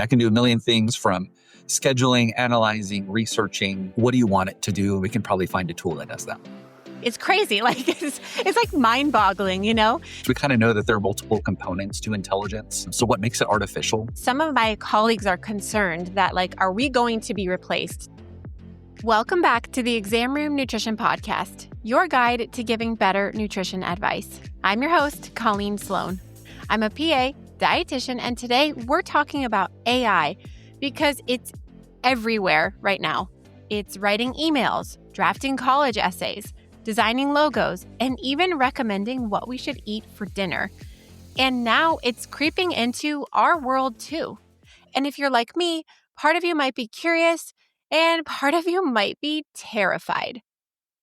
that can do a million things from scheduling, analyzing, researching. What do you want it to do? We can probably find a tool that does that. It's crazy. It's like mind-boggling, We kind of know that there are multiple components to intelligence. So what makes it artificial? Some of my colleagues are concerned that, are we going to be replaced? Welcome back to the Exam Room Nutrition Podcast, your guide to giving better nutrition advice. I'm your host, Colleen Sloan. I'm a PA, dietitian, and today we're talking about AI because it's everywhere right now. It's writing emails, drafting college essays, designing logos, and even recommending what we should eat for dinner. And now it's creeping into our world too. And if you're like me, part of you might be curious and part of you might be terrified.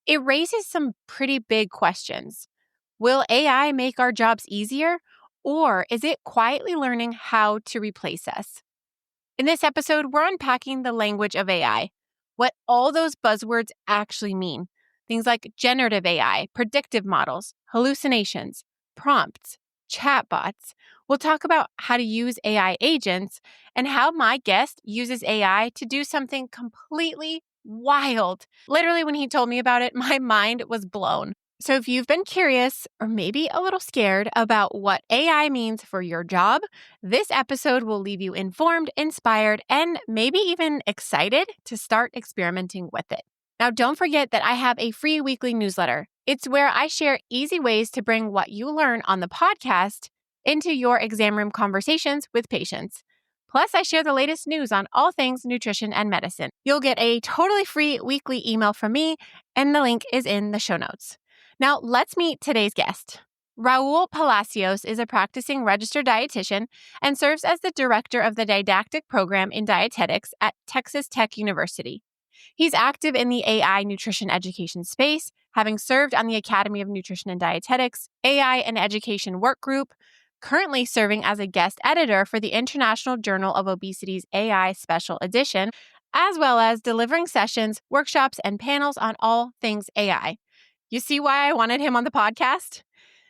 It raises some pretty big questions. Will AI make our jobs easier, or is it quietly learning how to replace us? In this episode, we're unpacking the language of AI, what all those buzzwords actually mean. Things like generative AI, predictive models, hallucinations, prompts, chatbots. We'll talk about how to use AI agents and how my guest uses AI to do something completely wild. Literally, when he told me about it, my mind was blown. So if you've been curious or maybe a little scared about what AI means for your job, this episode will leave you informed, inspired, and maybe even excited to start experimenting with it. Now, don't forget that I have a free weekly newsletter. It's where I share easy ways to bring what you learn on the podcast into your exam room conversations with patients. Plus, I share the latest news on all things nutrition and medicine. You'll get a totally free weekly email from me, and the link is in the show notes. Now, let's meet today's guest. Raul Palacios is a practicing registered dietitian and serves as the director of the didactic program in dietetics at Texas Tech University. He's active in the AI nutrition education space, having served on the Academy of Nutrition and Dietetics, AI and Education Work Group, currently serving as a guest editor for the International Journal of Obesity's AI Special Edition, as well as delivering sessions, workshops, and panels on all things AI. You see why I wanted him on the podcast?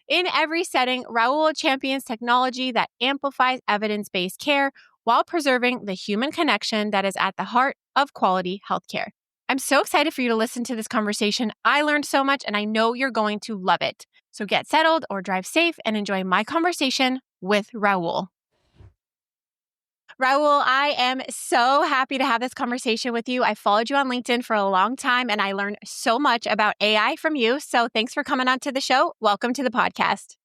In every setting, Raul champions technology that amplifies evidence-based care while preserving the human connection that is at the heart of quality healthcare. I'm so excited for you to listen to this conversation. I learned so much, and I know you're going to love it. So get settled or drive safe and enjoy my conversation with Raul. Raul, I am so happy to have this conversation with you. I followed you on LinkedIn for a long time, and I learned so much about AI from you. So thanks for coming on to the show. Welcome to the podcast.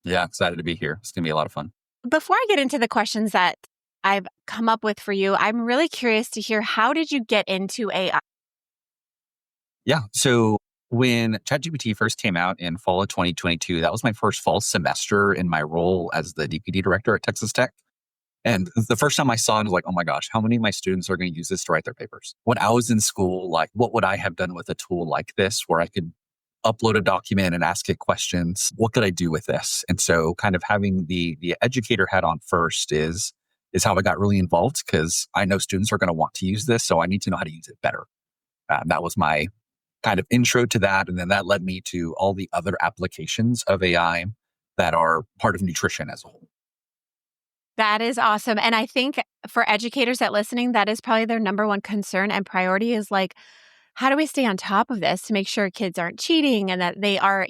Yeah, excited to be here. It's going to be a lot of fun. Before I get into the questions that I've come up with for you, I'm really curious to hear, how did you get into AI? Yeah. So when ChatGPT first came out in fall of 2022, that was my first fall semester in my role as the DPD director at Texas Tech. And the first time I saw it, I was like, oh my gosh, how many of my students are going to use this to write their papers? When I was in school, what would I have done with a tool like this where I could upload a document and ask it questions? What could I do with this? And so kind of having the educator hat on first is how I got really involved, because I know students are going to want to use this. So I need to know how to use it better. That was my kind of intro to that. And then that led me to all the other applications of AI that are part of nutrition as a whole. That is awesome. And I think for educators that listening, that is probably their number one concern and priority is how do we stay on top of this to make sure kids aren't cheating and that they are,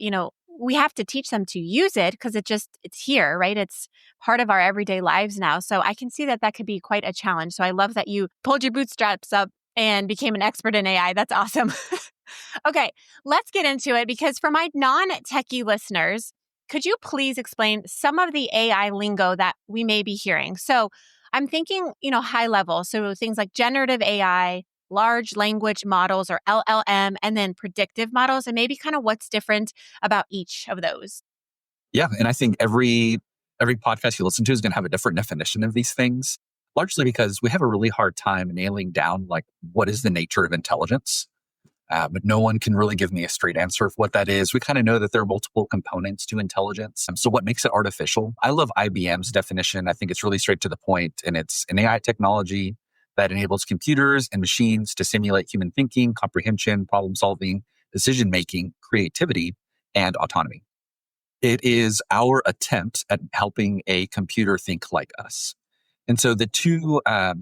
we have to teach them to use it because it's here, right? It's part of our everyday lives now. So I can see that could be quite a challenge. So I love that you pulled your bootstraps up and became an expert in AI. That's awesome. Okay, let's get into it, because for my non-techie listeners, could you please explain some of the AI lingo that we may be hearing? So I'm thinking, high level. So things like generative AI, large language models or LLM, and then predictive models, and maybe kind of what's different about each of those. Yeah, and I think every podcast you listen to is going to have a different definition of these things, largely because we have a really hard time nailing down what is the nature of intelligence. But no one can really give me a straight answer of what that is. We kind of know that there are multiple components to intelligence. So what makes it artificial? I love IBM's definition. I think it's really straight to the point, and it's an AI technology that enables computers and machines to simulate human thinking, comprehension, problem solving, decision making, creativity, and autonomy. It is our attempt at helping a computer think like us. And so the two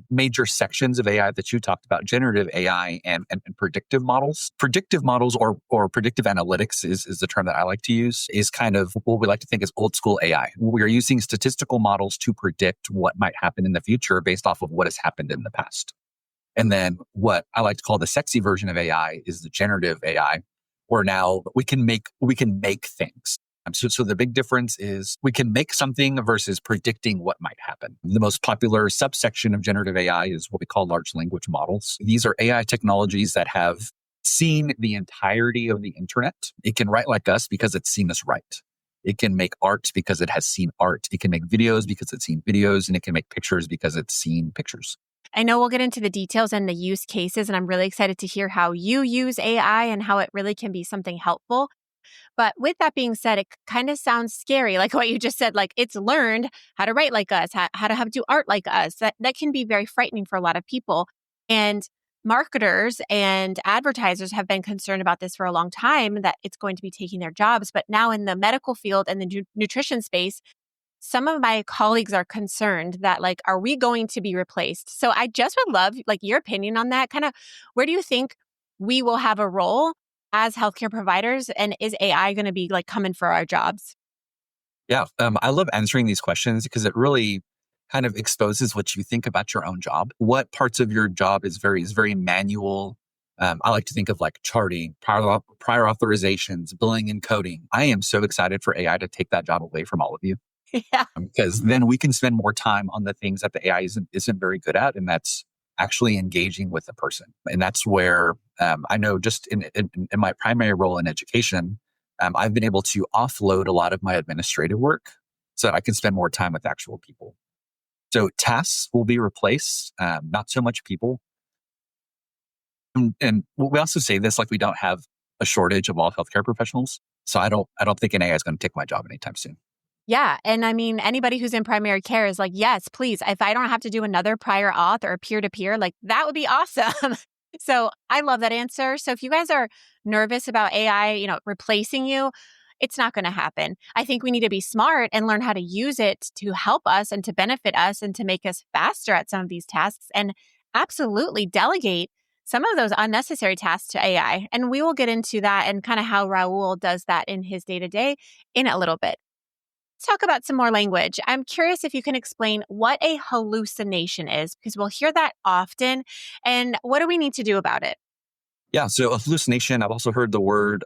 major sections of AI that you talked about, generative AI and predictive models. Predictive models or predictive analytics is the term that I like to use, is kind of what we like to think is old school AI. We are using statistical models to predict what might happen in the future based off of what has happened in the past. And then what I like to call the sexy version of AI is the generative AI, where now we can make things. So the big difference is we can make something versus predicting what might happen. The most popular subsection of generative AI is what we call large language models. These are AI technologies that have seen the entirety of the internet. It can write like us because it's seen us write. It can make art because it has seen art. It can make videos because it's seen videos, and it can make pictures because it's seen pictures. I know we'll get into the details and the use cases, and I'm really excited to hear how you use AI and how it really can be something helpful. But with that being said, it kind of sounds scary, like what you just said, like it's learned how to write like us, how to have do art like us. That can be very frightening for a lot of people. And marketers and advertisers have been concerned about this for a long time, that it's going to be taking their jobs. But now in the medical field and the nutrition space, some of my colleagues are concerned that, like, are we going to be replaced? So I just would love like your opinion on that. Kind of, where do you think we will have a role as healthcare providers, and is AI going to be like coming for our jobs? Yeah, I love answering these questions because it really kind of exposes what you think about your own job. What parts of your job is very manual. I like to think of like charting, prior authorizations, billing, and coding. I am so excited for AI to take that job away from all of you, Yeah. because then we can spend more time on the things that the AI isn't very good at, and that's actually engaging with the person. And that's where I know, just in my primary role in education, I've been able to offload a lot of my administrative work so that I can spend more time with actual people. So tasks will be replaced, not so much people. And we also say this like we don't have a shortage of all healthcare professionals. So I don't think an AI is going to take my job anytime soon. Yeah. And I mean, anybody who's in primary care is like, yes, please. If I don't have to do another prior auth or peer to peer, like that would be awesome. So I love that answer. So if you guys are nervous about AI, replacing you, it's not going to happen. I think we need to be smart and learn how to use it to help us and to benefit us and to make us faster at some of these tasks, and absolutely delegate some of those unnecessary tasks to AI. And we will get into that and kind of how Raul does that in his day to day in a little bit. Let's talk about some more language. I'm curious if you can explain what a hallucination is, because we'll hear that often. And what do we need to do about it? Yeah. So a hallucination, I've also heard the word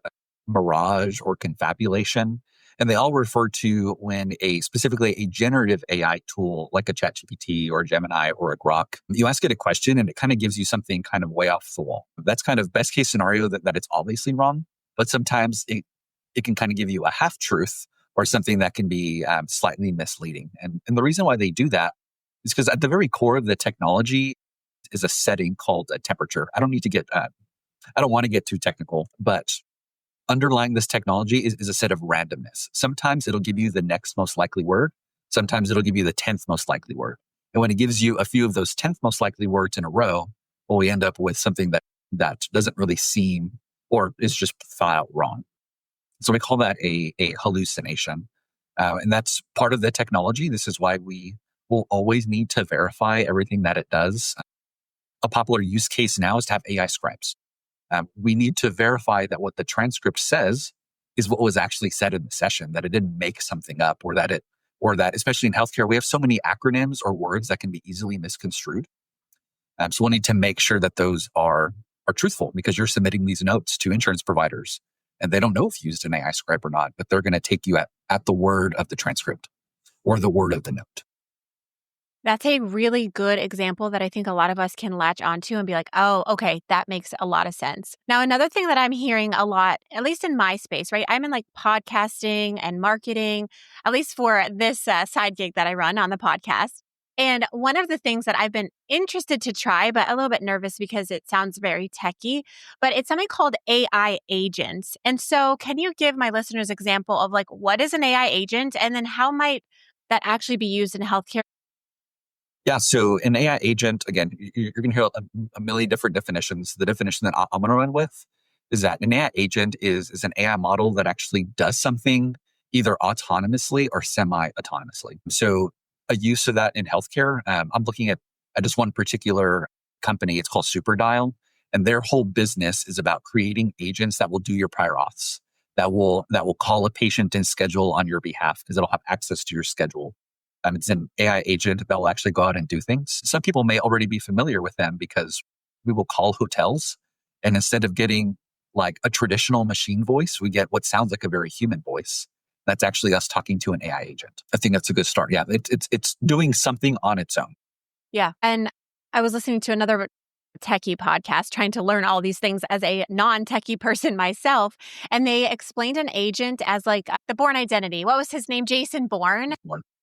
mirage or confabulation, and they all refer to when specifically a generative AI tool like a ChatGPT or a Gemini or a Grok, you ask it a question and it kind of gives you something kind of way off the wall. That's kind of best case scenario, that it's obviously wrong, but sometimes it can kind of give you a half truth or something that can be slightly misleading. And the reason why they do that is because at the very core of the technology is a setting called a temperature. I don't want to get too technical, but underlying this technology is a set of randomness. Sometimes it'll give you the next most likely word. Sometimes it'll give you the 10th most likely word. And when it gives you a few of those 10th most likely words in a row, well, we end up with something that doesn't really seem, or is just thought out wrong. So we call that a hallucination. And that's part of the technology. This is why we will always need to verify everything that it does. A popular use case now is to have AI scribes. We need to verify that what the transcript says is what was actually said in the session, that it didn't make something up, or that especially in healthcare, we have so many acronyms or words that can be easily misconstrued. So we need to make sure that those are truthful, because you're submitting these notes to insurance providers and they don't know if you used an AI scribe or not, but they're going to take you at the word of the transcript or the word of the note. That's a really good example that I think a lot of us can latch onto and be like, oh, okay, that makes a lot of sense. Now, another thing that I'm hearing a lot, at least in my space, right? I'm in like podcasting and marketing, at least for this side gig that I run on the podcast. And one of the things that I've been interested to try, but a little bit nervous because it sounds very techy, but it's something called AI agents. And so can you give my listeners example of like, what is an AI agent? And then how might that actually be used in healthcare? Yeah. So an AI agent, again, you're going to hear a million different definitions. The definition that I'm going to run with is that an AI agent is an AI model that actually does something either autonomously or semi-autonomously. So a use of that in healthcare. I'm looking at just one particular company. It's called Superdial, and their whole business is about creating agents that will do your prior auths, that will call a patient and schedule on your behalf because it'll have access to your schedule. It's an AI agent that will actually go out and do things. Some people may already be familiar with them because we will call hotels, and instead of getting like a traditional machine voice, we get what sounds like a very human voice. That's actually us talking to an AI agent. I think that's a good start. Yeah, it's doing something on its own. Yeah. And I was listening to another techie podcast trying to learn all these things as a non-techie person myself. And they explained an agent as like the Bourne Identity. What was his name? Jason Bourne.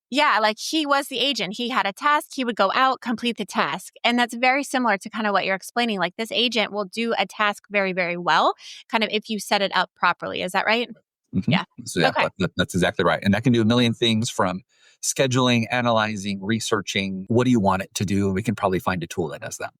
Yeah, like he was the agent. He had a task. He would go out, complete the task. And that's very similar to kind of what you're explaining. Like this agent will do a task very, very well, kind of if you set it up properly. Is that right? Mm-hmm. Yeah. So yeah, Okay. that's exactly right. And that can do a million things from scheduling, analyzing, researching. What do you want it to do? And we can probably find a tool that does that.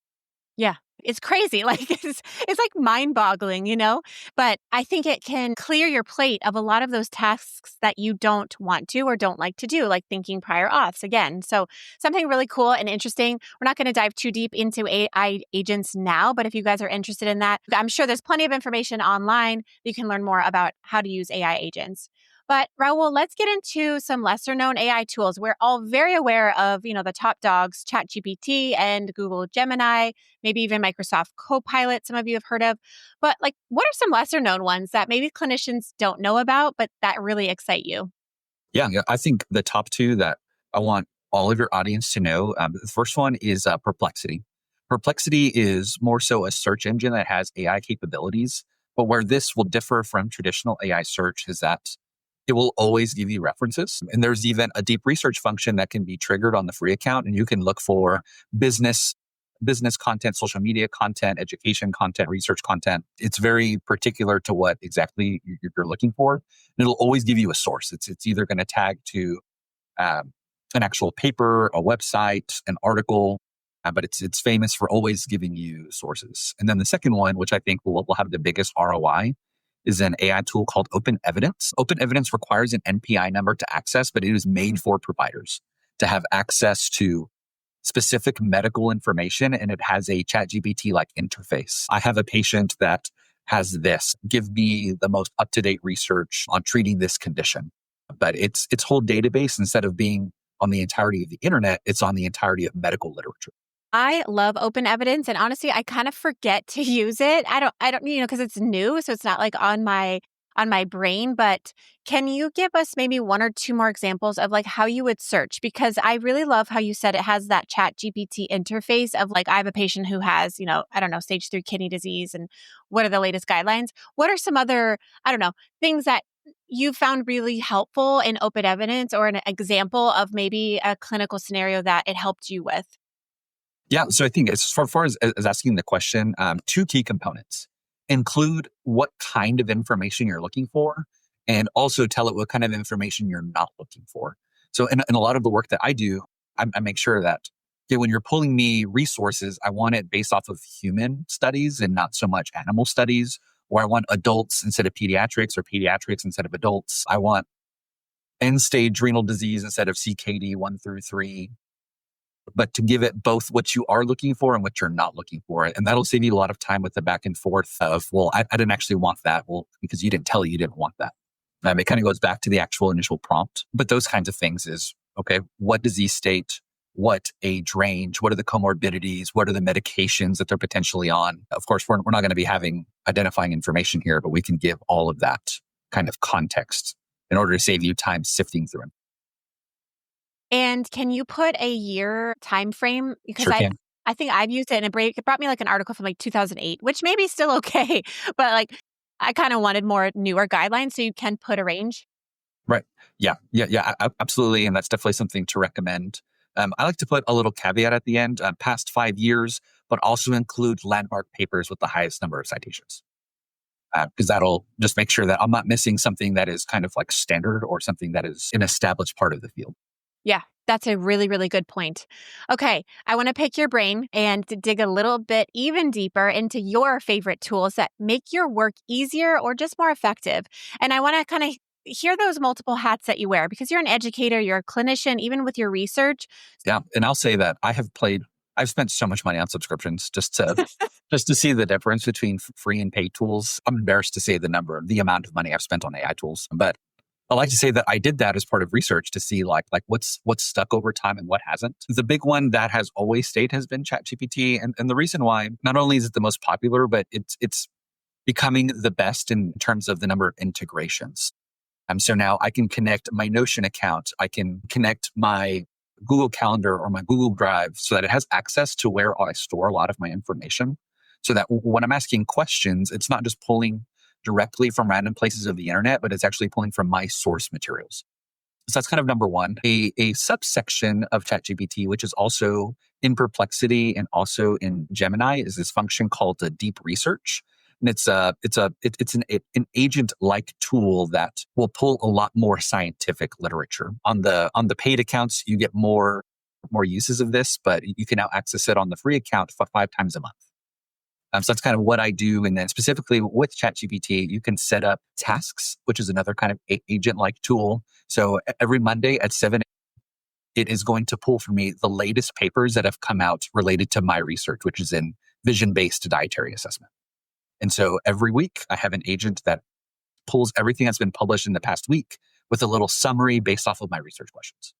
Yeah. It's crazy. Like it's like mind-boggling, you know? But I think it can clear your plate of a lot of those tasks that you don't want to or don't like to do, like thinking prior auths again. So something really cool and interesting. We're not going to dive too deep into AI agents now, but if you guys are interested in that, I'm sure there's plenty of information online. You can learn more about how to use AI agents. But Raul, let's get into some lesser known AI tools. We're all very aware of, the top dogs, ChatGPT and Google Gemini, maybe even Microsoft Copilot, some of you have heard of. But like, what are some lesser known ones that maybe clinicians don't know about, but that really excite you? Yeah, I think the top two that I want all of your audience to know. The first one is Perplexity. Perplexity is more so a search engine that has AI capabilities, but where this will differ from traditional AI search is that it will always give you references. And there's even a deep research function that can be triggered on the free account, and you can look for business content, social media content, education content, research content. It's very particular to what exactly you're looking for. And it'll always give you a source. It's either going to tag to an actual paper, a website, an article, but it's famous for always giving you sources. And then the second one, which I think will have the biggest ROI, is an AI tool called Open Evidence. Open Evidence requires an NPI number to access, but it is made for providers to have access to specific medical information, and it has a ChatGPT-like interface. I have a patient that has this. Give me the most up-to-date research on treating this condition. But its whole database, instead of being on the entirety of the internet, it's on the entirety of medical literature. I love Open Evidence, and honestly, I kind of forget to use it. I don't, because it's new, so it's not like on my brain, but can you give us maybe one or two more examples of like how you would search? Because I really love how you said it has that Chat GPT interface of like, I have a patient who has, I don't know, stage 3 kidney disease, and what are the latest guidelines? What are some other, I don't know, things that you found really helpful in Open Evidence, or an example of maybe a clinical scenario that it helped you with? Yeah, so I think as far as asking the question, two key components. Include what kind of information you're looking for, and also tell it what kind of information you're not looking for. So in a lot of the work that I do, I make sure that when you're pulling me resources, I want it based off of human studies and not so much animal studies, or I want adults instead of pediatrics, or pediatrics instead of adults. I want end-stage renal disease instead of CKD 1 through 3. But to give it both what you are looking for and what you're not looking for. And that'll save you a lot of time with the back and forth of, well, I didn't actually want that. Well, because you didn't tell you didn't want that. It kind of goes back to the actual initial prompt. But those kinds of things is, okay, what disease state, what age range, what are the comorbidities, what are the medications that they're potentially on? Of course, we're not going to be identifying information here, but we can give all of that kind of context in order to save you time sifting through it. And can you put a year time frame? Because Sure can. I think I've used it, and it brought me like an article from like 2008, which may be still okay, but like I kind of wanted more newer guidelines, so you can put a range. Right. Yeah. Absolutely. And that's definitely something to recommend. I like to put a little caveat at the end, past 5 years, but also include landmark papers with the highest number of citations. Because that'll just make sure that I'm not missing something that is kind of like standard or something that is an established part of the field. Yeah, that's a really, really good point. Okay, I want to pick your brain and to dig a little bit even deeper into your favorite tools that make your work easier or just more effective. And I want to kind of hear those multiple hats that you wear because you're an educator, you're a clinician, even with your research. Yeah. And I'll say that I've spent so much money on subscriptions just to see the difference between free and paid tools. I'm embarrassed to say the amount of money I've spent on AI tools, but I like to say that I did that as part of research to see like what's stuck over time and what hasn't. The big one that has always stayed has been ChatGPT. And the reason why, not only is it the most popular, but it's becoming the best in terms of the number of integrations. So now I can connect my Notion account. I can connect my Google Calendar or my Google Drive so that it has access to where I store a lot of my information. So that when I'm asking questions, it's not just pulling directly from random places of the internet, but it's actually pulling from my source materials. So that's kind of number one. A subsection of ChatGPT, which is also in Perplexity and also in Gemini, is this function called the deep research. And it's an agent-like tool that will pull a lot more scientific literature. On the paid accounts, you get more uses of this, but you can now access it on the free account 5 times a month. So that's kind of what I do. And then specifically with ChatGPT, you can set up tasks, which is another kind of agent-like tool. So every Monday at 7 it is going to pull for me the latest papers that have come out related to my research, which is in vision-based dietary assessment. And so every week I have an agent that pulls everything that's been published in the past week with a little summary based off of my research questions.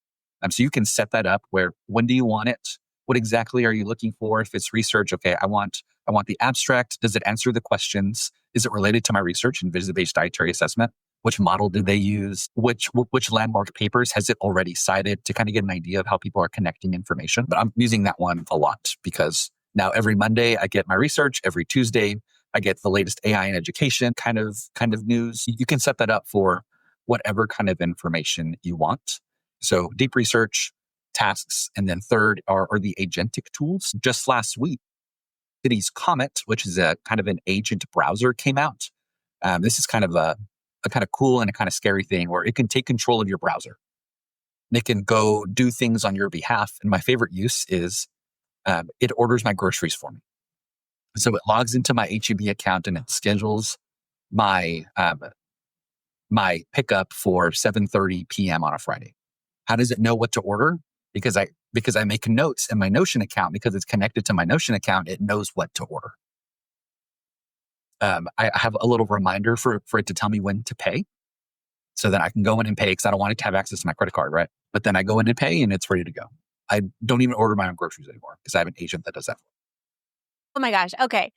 So you can set that up where, when do you want it? What exactly are you looking for? If it's research, okay, I want the abstract. Does it answer the questions? Is it related to my research in vision-based dietary assessment? Which model did they use? Which landmark papers has it already cited, to kind of get an idea of how people are connecting information? But I'm using that one a lot because now every Monday I get my research. Every Tuesday I get the latest AI in education kind of news. You can set that up for whatever kind of information you want. So deep research, tasks, and then third are the agentic tools. Just last week, City's Comet, which is a kind of an agent browser, came out. This is kind of a kind of cool and a kind of scary thing where it can take control of your browser. And it can go do things on your behalf. And my favorite use is it orders my groceries for me. So it logs into my HEB account and it schedules my my pickup for 7:30 p.m. on a Friday. How does it know what to order? Because I make notes in my Notion account. Because it's connected to my Notion account, it knows what to order. I have a little reminder for it to tell me when to pay, so that I can go in and pay, because I don't want it to have access to my credit card, right? But then I go in and pay and it's ready to go. I don't even order my own groceries anymore because I have an agent that does that for me. Oh my gosh. Okay.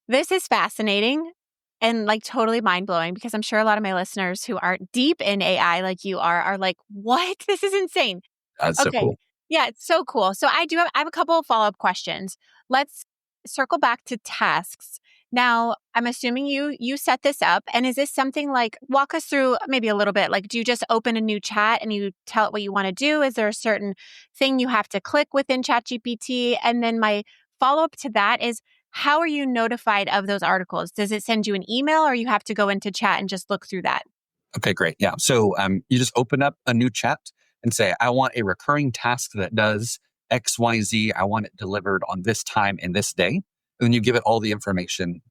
This is fascinating and like totally mind blowing, because I'm sure a lot of my listeners who aren't deep in AI like you are like, what? This is insane. That's so Okay. cool. Yeah, it's so cool. So I have a couple of follow-up questions. Let's circle back to tasks. Now, I'm assuming you set this up, and is this something like, walk us through maybe a little bit, like, do you just open a new chat and you tell it what you want to do? Is there a certain thing you have to click within ChatGPT? And then my follow-up to that is, how are you notified of those articles? Does it send you an email, or you have to go into chat and just look through that? Okay, great. Yeah. So you just open up a new chat and say, I want a recurring task that does X, Y, Z. I want it delivered on this time and this day. And then you give it all the information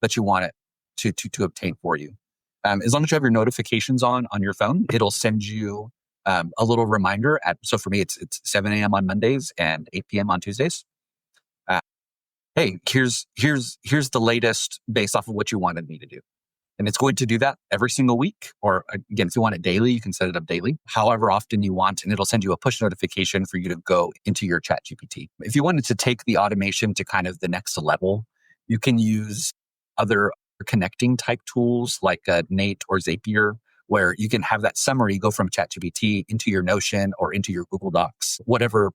that you want it to obtain for you. As long as you have your notifications on your phone, it'll send you a little reminder so for me, it's 7 a.m. on Mondays and 8 p.m. on Tuesdays. Hey, here's the latest based off of what you wanted me to do. And it's going to do that every single week. Or again, if you want it daily, you can set it up daily, however often you want, and it'll send you a push notification for you to go into your chat GPT. If you wanted to take the automation to kind of the next level, you can use other connecting type tools like Nate or Zapier, where you can have that summary go from ChatGPT into your Notion or into your Google Docs, whatever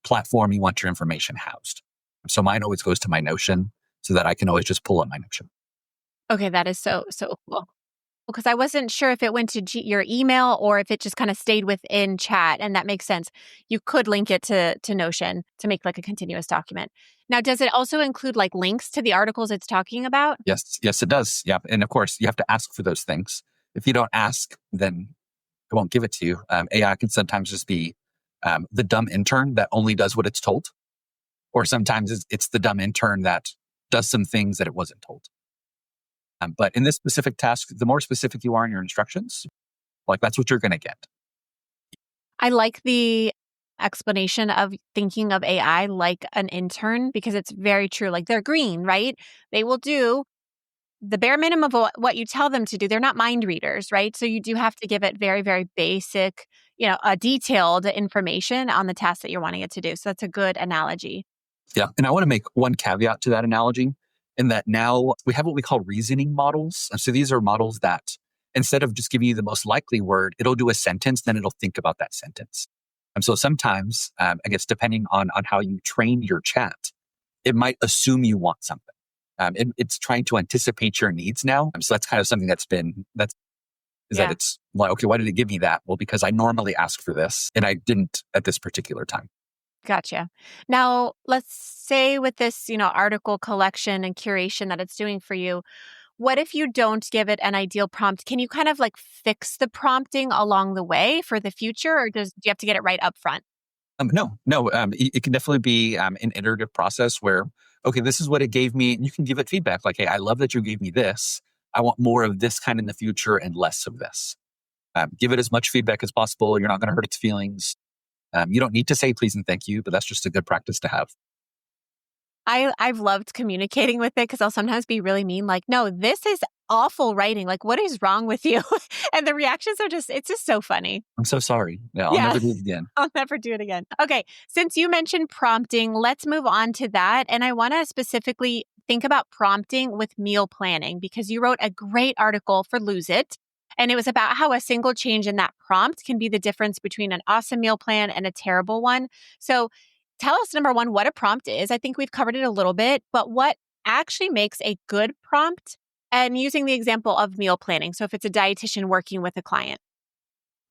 platform you want your information housed. So mine always goes to my Notion so that I can always just pull up my Notion. Okay, that is so cool. Because I wasn't sure if it went to your email or if it just kind of stayed within chat, and that makes sense. You could link it to Notion to make like a continuous document. Now, does it also include like links to the articles it's talking about? Yes, it does. Yeah, and of course you have to ask for those things. If you don't ask, then it won't give it to you. AI can sometimes just be the dumb intern that only does what it's told, or sometimes it's the dumb intern that does some things that it wasn't told. But in this specific task, the more specific you are in your instructions, Like that's what you're going to get. I like the explanation of thinking of AI like an intern because it's very true. Like they're green, right? They will do the bare minimum of what you tell them to do. They're not mind readers, right? So you do have to give it very, very basic, detailed information on the task that you're wanting it to do. So that's a good analogy. Yeah. And I want to make one caveat to that analogy in that now we have what we call reasoning models. And so these are models that instead of just giving you the most likely word, it'll do a sentence, then it'll think about that sentence. And so sometimes, I guess, depending on how you train your chat, it might assume you want something. It's trying to anticipate your needs now. So that's kind of something that it's like, okay, why did it give me that? Well, because I normally ask for this and I didn't at this particular time. Gotcha. Now, let's say with this, article collection and curation that it's doing for you, what if you don't give it an ideal prompt? Can you kind of like fix the prompting along the way for the future, or do you have to get it right up front? No. It can definitely be an iterative process where, okay, this is what it gave me. You can give it feedback like, hey, I love that you gave me this. I want more of this kind in the future and less of this. Give it as much feedback as possible. You're not going to hurt its feelings. You don't need to say please and thank you, but that's just a good practice to have. I've loved communicating with it because I'll sometimes be really mean, like, no, this is awful writing. Like, what is wrong with you? And the reactions are it's just so funny. I'm so sorry. Yeah, I'll Yeah. never do it again. I'll never do it again. Okay. Since you mentioned prompting, let's move on to that. And I want to specifically think about prompting with meal planning because you wrote a great article for Lose It. And it was about how a single change in that prompt can be the difference between an awesome meal plan and a terrible one. So tell us, number one, what a prompt is. I think we've covered it a little bit, but what actually makes a good prompt? And using the example of meal planning. So if it's a dietitian working with a client.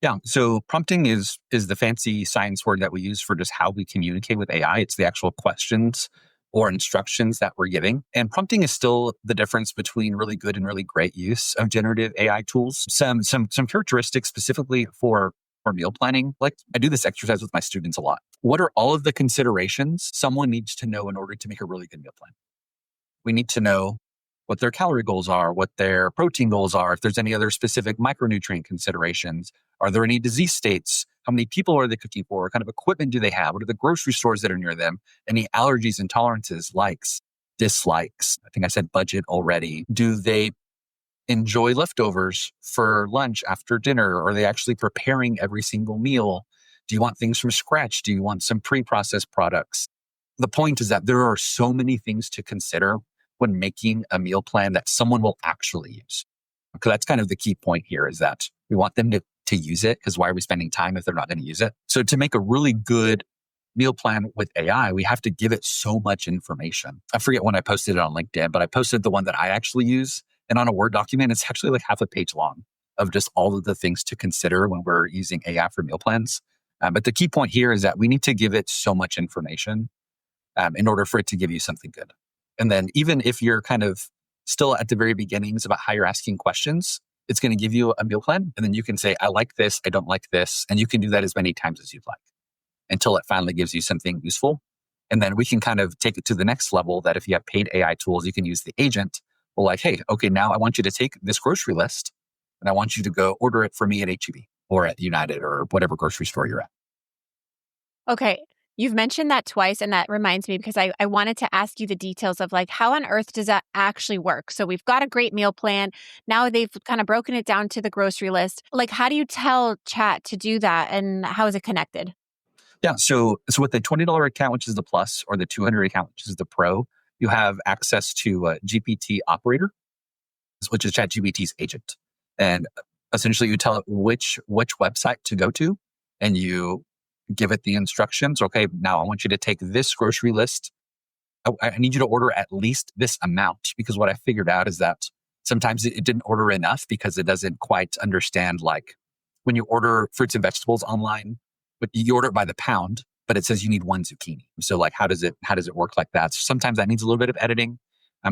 Yeah. So prompting is the fancy science word that we use for just how we communicate with AI. It's the actual questions or instructions that we're giving. And prompting is still the difference between really good and really great use of generative AI tools. Some characteristics specifically for meal planning. Like I do this exercise with my students a lot. What are all of the considerations someone needs to know in order to make a really good meal plan? We need to know what their calorie goals are, what their protein goals are, if there's any other specific micronutrient considerations. Are there any disease states? How many people are they cooking for? What kind of equipment do they have? What are the grocery stores that are near them? Any allergies, intolerances, likes, dislikes? I think I said budget already. Do they enjoy leftovers for lunch after dinner? Are they actually preparing every single meal? Do you want things from scratch? Do you want some pre-processed products? The point is that there are so many things to consider when making a meal plan that someone will actually use. Because that's kind of the key point here is that we want them to use it, because why are we spending time if they're not going to use it? So to make a really good meal plan with AI, we have to give it so much information. I forget when I posted it on LinkedIn, but I posted the one that I actually use. And on a Word document, it's actually like half a page long of just all of the things to consider when we're using AI for meal plans. But the key point here is that we need to give it so much information in order for it to give you something good. And then even if you're kind of still at the very beginnings about how you're asking questions, it's going to give you a meal plan. And then you can say, I like this, I don't like this. And you can do that as many times as you'd like until it finally gives you something useful. And then we can kind of take it to the next level that if you have paid AI tools, you can use the agent. Well, like, hey, okay, now I want you to take this grocery list and I want you to go order it for me at HEB or at United or whatever grocery store you're at. Okay. You've mentioned that twice, and that reminds me because I wanted to ask you the details of like, how on earth does that actually work? So we've got a great meal plan. Now they've kind of broken it down to the grocery list. Like, how do you tell chat to do that and how is it connected? Yeah. So with the $20 account, which is the plus, or the $200 account, which is the pro, you have access to GPT operator, which is ChatGPT's agent. And essentially you tell it which website to go to and you give it the instructions. Okay, now I want you to take this grocery list. I need you to order at least this amount, because what I figured out is that sometimes it didn't order enough because it doesn't quite understand, like when you order fruits and vegetables online, but you order it by the pound, but it says you need one zucchini. So like, how does it work like that? So sometimes that needs a little bit of editing,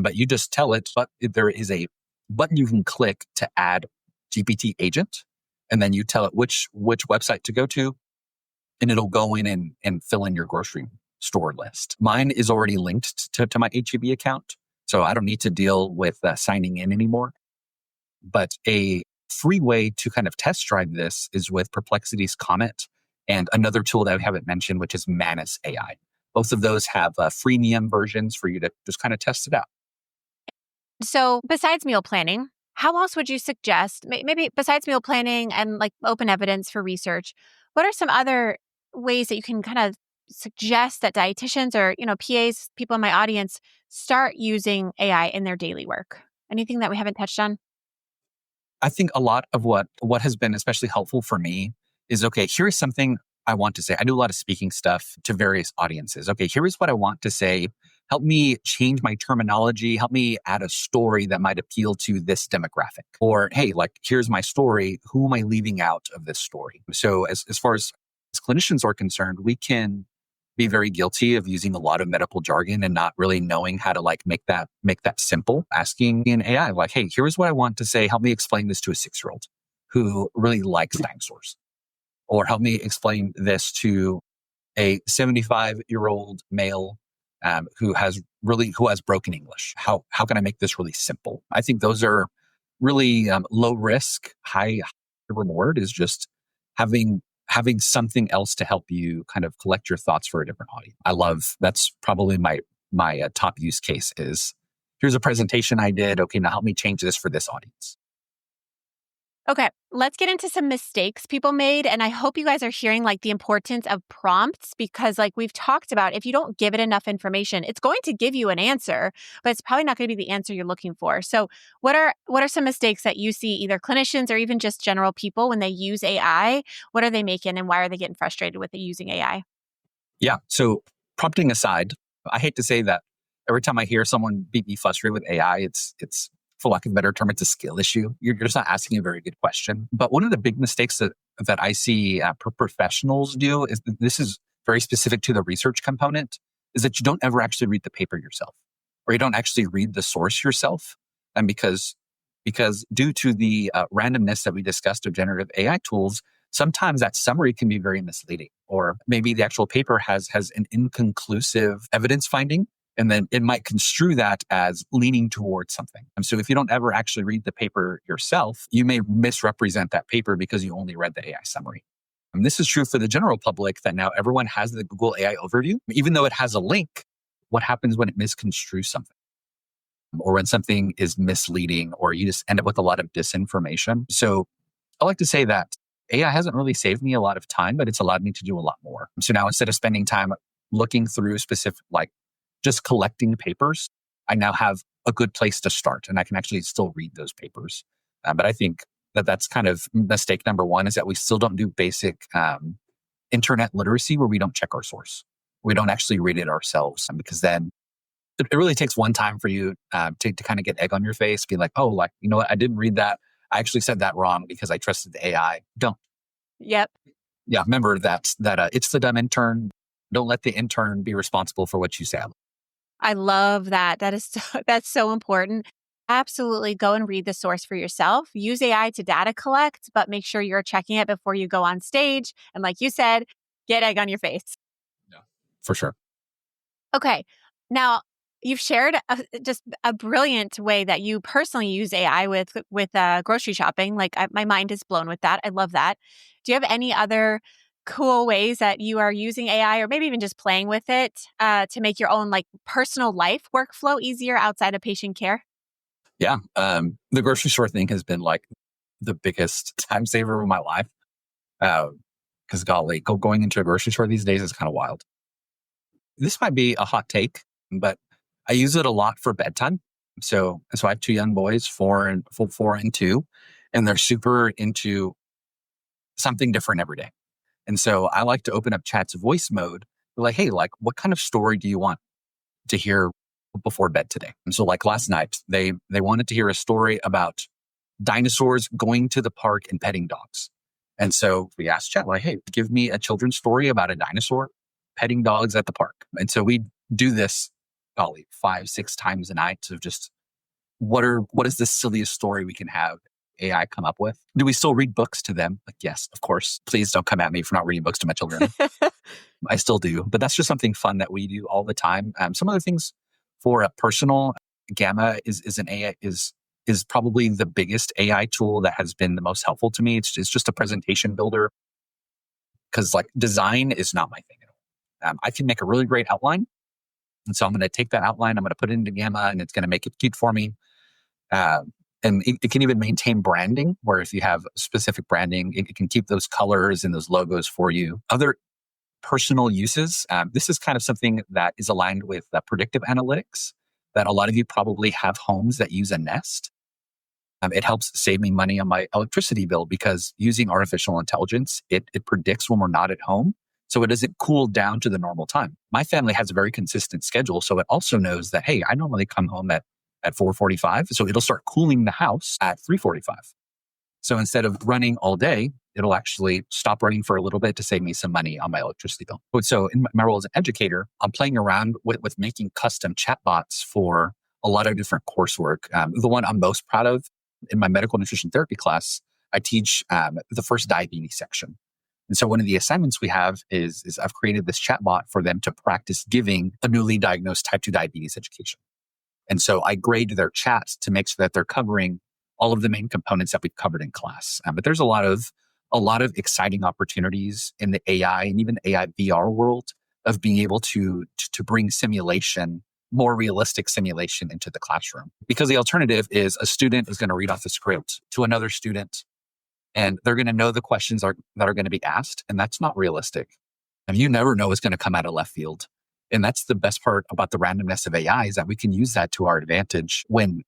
but you just tell it, but there is a button you can click to add GPT agent. And then you tell it which website to go to, and it'll go in and fill in your grocery store list. Mine is already linked to my HEB account, so I don't need to deal with signing in anymore. But a free way to kind of test drive this is with Perplexity's Comet and another tool that we haven't mentioned, which is Manus AI. Both of those have freemium versions for you to just kind of test it out. So besides meal planning, how else would you suggest, maybe besides meal planning and like open evidence for research, what are some other ways that you can kind of suggest that dietitians or, PAs, people in my audience, start using AI in their daily work? Anything that we haven't touched on? I think a lot of what has been especially helpful for me is, okay, here's something I want to say. I do a lot of speaking stuff to various audiences. Okay, here is what I want to say. Help me change my terminology. Help me add a story that might appeal to this demographic. Or, hey, like, here's my story. Who am I leaving out of this story? So as far as clinicians are concerned, we can be very guilty of using a lot of medical jargon and not really knowing how to like make that simple. Asking an AI, like, hey, here's what I want to say. Help me explain this to a 6-year-old who really likes dinosaurs. Or help me explain this to a 75-year-old male who has broken English. How can I make this really simple? I think those are really low risk, high reward. Is just having something else to help you kind of collect your thoughts for a different audience. That's probably my top use case is, here's a presentation I did. Okay, now help me change this for this audience. Okay, let's get into some mistakes people made. And I hope you guys are hearing like the importance of prompts, because like we've talked about, if you don't give it enough information, it's going to give you an answer, but it's probably not going to be the answer you're looking for. So what are some mistakes that you see either clinicians or even just general people when they use AI? What are they making and why are they getting frustrated with using AI? Yeah. So prompting aside, I hate to say that every time I hear someone be frustrated with AI, it's for lack of a better term, it's a skill issue. You're just not asking a very good question. But one of the big mistakes that I see professionals do is this is very specific to the research component, is that you don't ever actually read the paper yourself, or you don't actually read the source yourself. And because due to the randomness that we discussed of generative AI tools, sometimes that summary can be very misleading, or maybe the actual paper has an inconclusive evidence finding, and then it might construe that as leaning towards something. And so if you don't ever actually read the paper yourself, you may misrepresent that paper because you only read the AI summary. And this is true for the general public, that now everyone has the Google AI overview. Even though it has a link, what happens when it misconstrues something? Or when something is misleading, or you just end up with a lot of disinformation. So I like to say that AI hasn't really saved me a lot of time, but it's allowed me to do a lot more. So now instead of spending time looking through specific, like just collecting papers, I now have a good place to start, and I can actually still read those papers. But I think that's kind of mistake number one, is that we still don't do basic internet literacy, where we don't check our source. We don't actually read it ourselves, because then it really takes one time for you to kind of get egg on your face, be like, oh, like, you know what? I didn't read that. I actually said that wrong because I trusted the AI. Don't. Yep. Yeah. Remember that it's the dumb intern. Don't let the intern be responsible for what you say. I love that. That's so important. Absolutely go and read the source for yourself. Use AI to data collect, but make sure you're checking it before you go on stage. And like you said, get egg on your face. Yeah, for sure. Okay. Now, you've shared just a brilliant way that you personally use AI with grocery shopping. Like my mind is blown with that. I love that. Do you have any other cool ways that you are using AI, or maybe even just playing with it to make your own like personal life workflow easier outside of patient care? Yeah. The grocery store thing has been like the biggest time saver of my life. Because golly, going into a grocery store these days is kind of wild. This might be a hot take, but I use it a lot for bedtime. So I have 2 young boys, 4 and 2, and they're super into something different every day. And so I like to open up chat's voice mode. Be like, hey, like, what kind of story do you want to hear before bed today? And so like last night, they wanted to hear a story about dinosaurs going to the park and petting dogs. And so we asked chat, like, hey, give me a children's story about a dinosaur petting dogs at the park. And so we do this probably 5-6 times a night of just what is the silliest story we can have AI come up with? Do we still read books to them? Like, yes, of course. Please don't come at me for not reading books to my children. I still do, but that's just something fun that we do all the time. Some other things for a personal, Gamma is an AI, is is probably the biggest AI tool that has been the most helpful to me. It's just a presentation builder because like design is not my thing at all. I can make a really great outline. And so I'm going to take that outline, I'm going to put it into Gamma, and it's going to make it cute for me. And it can even maintain branding, where if you have specific branding, it can keep those colors and those logos for you. Other personal uses, this is kind of something that is aligned with predictive analytics, that a lot of you probably have homes that use a Nest. It helps save me money on my electricity bill because using artificial intelligence, it predicts when we're not at home. So it doesn't cool down to the normal time. My family has a very consistent schedule. So it also knows that, hey, I normally come home at 4:45. So it'll start cooling the house at 3:45. So instead of running all day, it'll actually stop running for a little bit to save me some money on my electricity bill. So in my role as an educator, I'm playing around with making custom chatbots for a lot of different coursework. The one I'm most proud of in my medical nutrition therapy class, I teach the first diabetes section. And so one of the assignments we have is I've created this chatbot for them to practice giving a newly diagnosed type 2 diabetes education. And so I grade their chats to make sure that they're covering all of the main components that we've covered in class. But there's a lot of exciting opportunities in the AI and even AI VR world of being able to bring simulation, more realistic simulation into the classroom. Because the alternative is a student is going to read off the script to another student, and they're going to know the questions that are going to be asked. And that's not realistic. And you never know what's going to come out of left field. And that's the best part about the randomness of AI, is that we can use that to our advantage when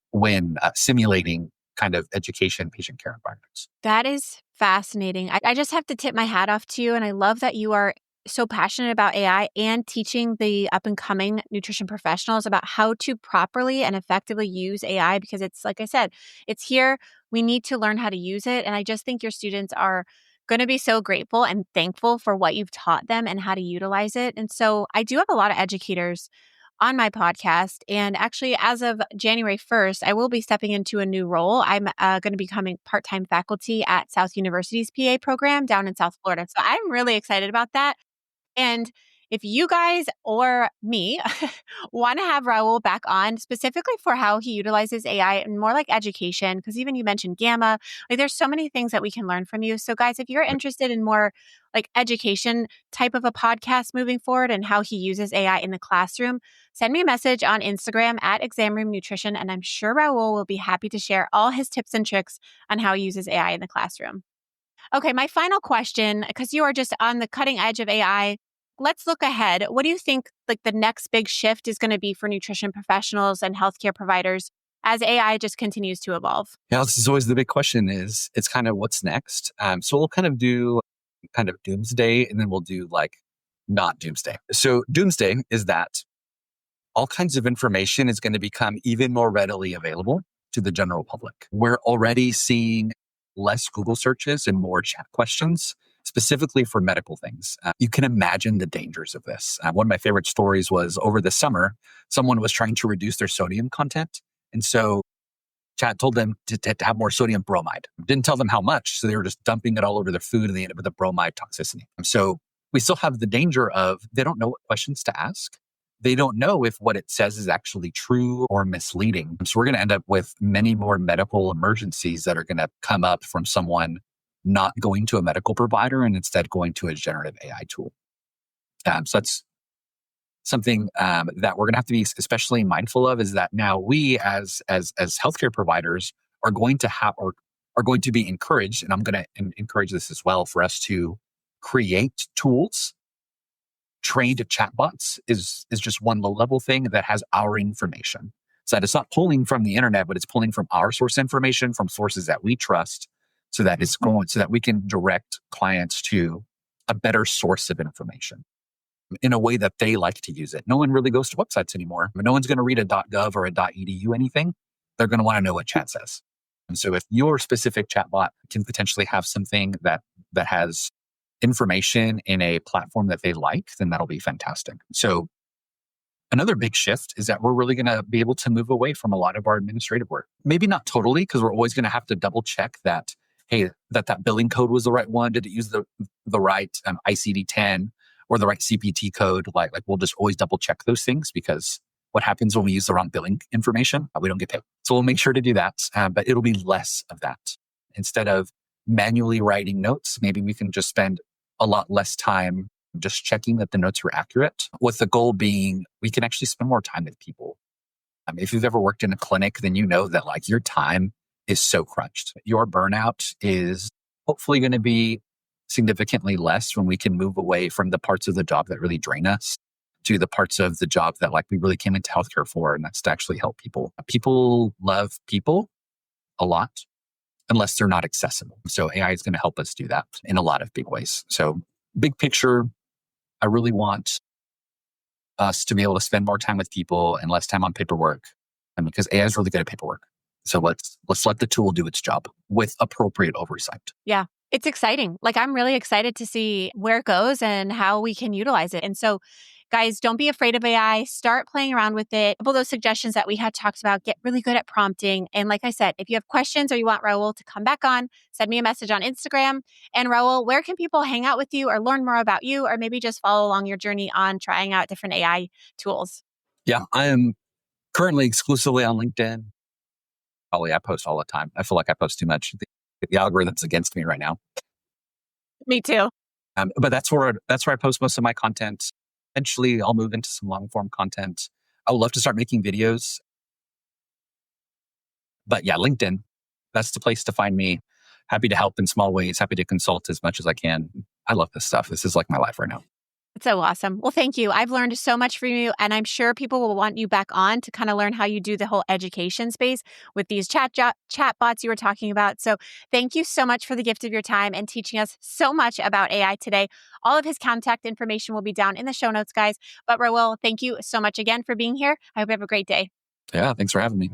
simulating kind of education, patient care environments. That is fascinating. I just have to tip my hat off to you. And I love that you are so passionate about AI and teaching the up and coming nutrition professionals about how to properly and effectively use AI, because it's, like I said, it's here. We need to learn how to use it. And I just think your students are going to be so grateful and thankful for what you've taught them and how to utilize it. And so I do have a lot of educators on my podcast. And actually, as of January 1st, I will be stepping into a new role. I'm going to be becoming part-time faculty at South University's PA program down in South Florida. So I'm really excited about that. And if you guys or me want to have Raul back on specifically for how he utilizes AI and more like education, because even you mentioned Gamma, like there's so many things that we can learn from you. So guys, if you're interested in more like education type of a podcast moving forward and how he uses AI in the classroom, send me a message on Instagram at Exam Room Nutrition, and I'm sure Raul will be happy to share all his tips and tricks on how he uses AI in the classroom. Okay, my final question, because you are just on the cutting edge of AI, let's look ahead. What do you think like the next big shift is going to be for nutrition professionals and healthcare providers as AI just continues to evolve? Yeah, this is always the big question. It's kind of what's next. So we'll kind of do kind of doomsday, and then we'll do like not doomsday. So doomsday is that all kinds of information is going to become even more readily available to the general public. We're already seeing less Google searches and more chat questions, specifically for medical things. You can imagine the dangers of this. One of my favorite stories was over the summer, someone was trying to reduce their sodium content. And so chat told them to have more sodium bromide. Didn't tell them how much. So they were just dumping it all over their food, and they ended up with a bromide toxicity. So we still have the danger of they don't know what questions to ask. They don't know if what it says is actually true or misleading. So we're going to end up with many more medical emergencies that are going to come up from someone not going to a medical provider and instead going to a generative AI tool. So that's something that we're going to have to be especially mindful of, is that now we as healthcare providers are going to have or are going to be encouraged, and I'm going to encourage this as well, for us to create tools. Trained chatbots is just one low-level thing that has our information. So that it's not pulling from the internet, but it's pulling from our source information, from sources that we trust, so that we can direct clients to a better source of information in a way that they like to use it. No one really goes to websites anymore. No one's going to read a .gov or a .edu anything. They're going to want to know what chat says. And so if your specific chatbot can potentially have something that has information in a platform that they like, then that'll be fantastic. So another big shift is that we're really going to be able to move away from a lot of our administrative work. Maybe not totally, because we're always going to have to double check that, hey, that billing code was the right one. Did it use the right ICD-10 or the right CPT code? Like we'll just always double check those things, because what happens when we use the wrong billing information. We don't get paid. So we'll make sure to do that, but it'll be less of that. Instead of manually writing notes, maybe we can just spend a lot less time just checking that the notes were accurate, with the goal being we can actually spend more time with people. If you've ever worked in a clinic, then you know that like your time is so crunched. Your burnout is hopefully going to be significantly less when we can move away from the parts of the job that really drain us to the parts of the job that like we really came into healthcare for, and that's to actually help people. People love people a lot unless they're not accessible. So AI is going to help us do that in a lot of big ways. So big picture, I really want us to be able to spend more time with people and less time on paperwork. Because AI is really good at paperwork. So let's let the tool do its job with appropriate oversight. Yeah, it's exciting. Like, I'm really excited to see where it goes and how we can utilize it. And so, guys, don't be afraid of AI. Start playing around with it. All those suggestions that we had talked about, get really good at prompting. And like I said, if you have questions or you want Raul to come back on, send me a message on Instagram. And Raul, where can people hang out with you or learn more about you, or maybe just follow along your journey on trying out different AI tools? Yeah, I am currently exclusively on LinkedIn. Probably I post all the time. I feel like I post too much. The algorithm's against me right now. Me too. But that's where I post most of my content. Eventually, I'll move into some long form content. I would love to start making videos. But yeah, LinkedIn, that's the place to find me. Happy to help in small ways. Happy to consult as much as I can. I love this stuff. This is like my life right now. It's so awesome. Well, thank you. I've learned so much from you, and I'm sure people will want you back on to kind of learn how you do the whole education space with these chat bots you were talking about. So thank you so much for the gift of your time and teaching us so much about AI today. All of his contact information will be down in the show notes, guys. But Raul, thank you so much again for being here. I hope you have a great day. Yeah, thanks for having me.